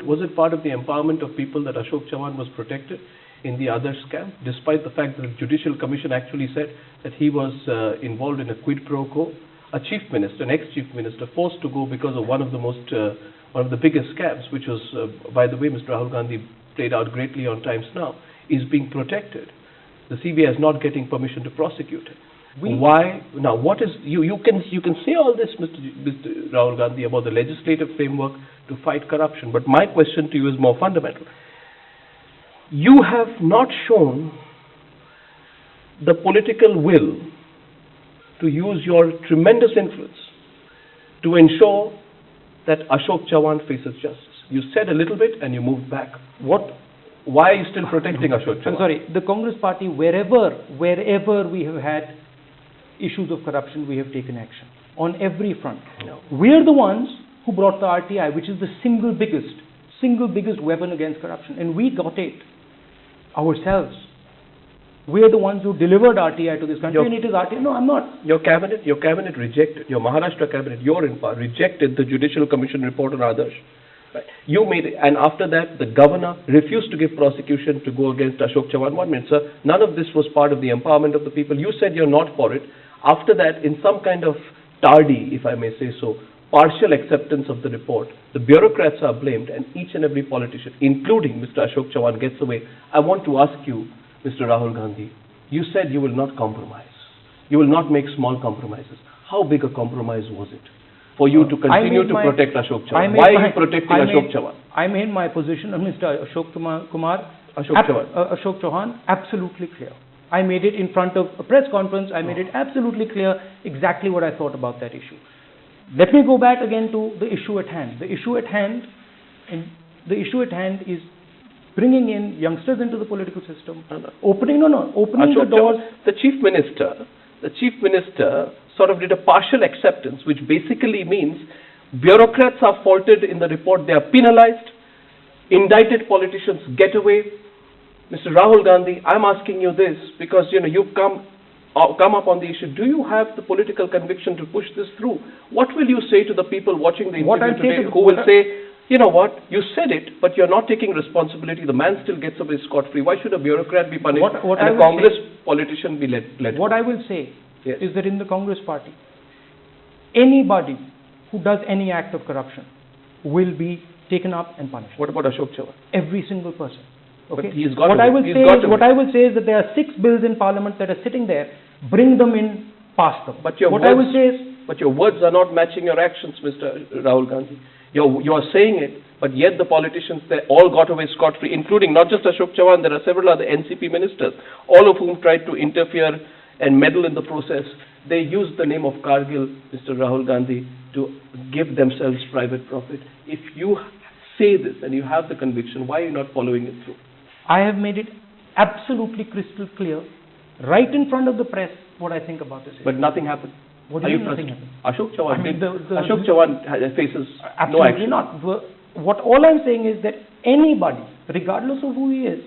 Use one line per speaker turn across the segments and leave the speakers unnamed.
Was it part of the empowerment of people that Ashok Chavan was protected in the other scam, despite the fact that the Judicial Commission actually said that he was involved in a quid pro quo? A chief minister, an ex-chief minister, forced to go because of one of the biggest scams, which was, by the way, Mr. Rahul Gandhi played out greatly on Times Now, is being protected. The CBI is not getting permission to prosecute him. Why? Now, what is you can say all this, Mr. Rahul Gandhi, about the legislative framework to fight corruption, but my question to you is more fundamental. You have not shown the political will to use your tremendous influence to ensure that Ashok Chavan faces justice. You said a little bit and you moved back. Why are you still protecting Ashok Chavan?
I'm sorry, the Congress party, wherever we have had issues of corruption, we have taken action on every front.
No.
We are the ones who brought the RTI, which is the single biggest weapon against corruption, and we got it ourselves. We are the ones who delivered RTI to this country, and it is RTI. No, I'm not.
Your cabinet rejected, your Maharashtra cabinet, you're in power, rejected the Judicial Commission report on Adarsh. Right. You made it, and after that, the governor refused to give prosecution to go against Ashok Chavan. 1 minute, sir. None of this was part of the empowerment of the people. You said you're not for it. After that, in some kind of tardy, if I may say so, partial acceptance of the report, the bureaucrats are blamed, and each and every politician, including Mr. Ashok Chavan, gets away. I want to ask you, Mr. Rahul Gandhi, you said you will not compromise. You will not make small compromises. How big a compromise was it for you to continue to protect Ashok Chavan? Why are you protecting Ashok Chavan?
I made my position of Mr. Ashok Chauhan absolutely clear. I made it in front of a press conference. I made it absolutely clear exactly what I thought about that issue. Let me go back again to the issue at hand. The issue at hand is bringing in youngsters into the political system, opening the doors.
The chief minister sort of did a partial acceptance, which basically means bureaucrats are faulted in the report. They are penalized. Indicted politicians get away. Mr. Rahul Gandhi, I'm asking you this because you've come up on the issue. Do you have the political conviction to push this through? What will you say to the people watching the interview today who will say, you know what, you said it, but you're not taking responsibility. The man still gets away scot-free. Why should a bureaucrat be punished and a Congress politician be let?
What I will say is that in the Congress party, anybody who does any act of corruption will be taken up and punished.
What about Ashok Chavan?
Every single person. Okay.
But what I
will say is that there are 6 bills in Parliament that are sitting there. Bring them in, pass them.
But your words are not matching your actions, Mr. Rahul Gandhi. You are saying it, but yet the politicians, they all got away scot-free, including not just Ashok Chavan. There are several other NCP ministers, all of whom tried to interfere and meddle in the process. They used the name of Kargil, Mr. Rahul Gandhi, to give themselves private profit. If you say this and you have the conviction, why are you not following it through?
I have made it absolutely crystal clear, right in front of the press, what I think about this issue.
But nothing happened.
What do you mean nothing happened?
Ashok Chavan Ashok Chavan faces no action.
Absolutely not. What all I'm saying is that anybody, regardless of who he is,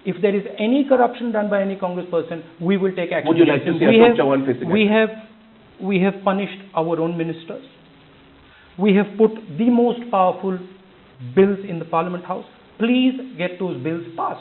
if there is any corruption done by any Congress person, we will take action.
Would you like to see Ashok Chavan facing action?
We have punished our own ministers. We have put the most powerful bills in the Parliament House. Please get those bills passed.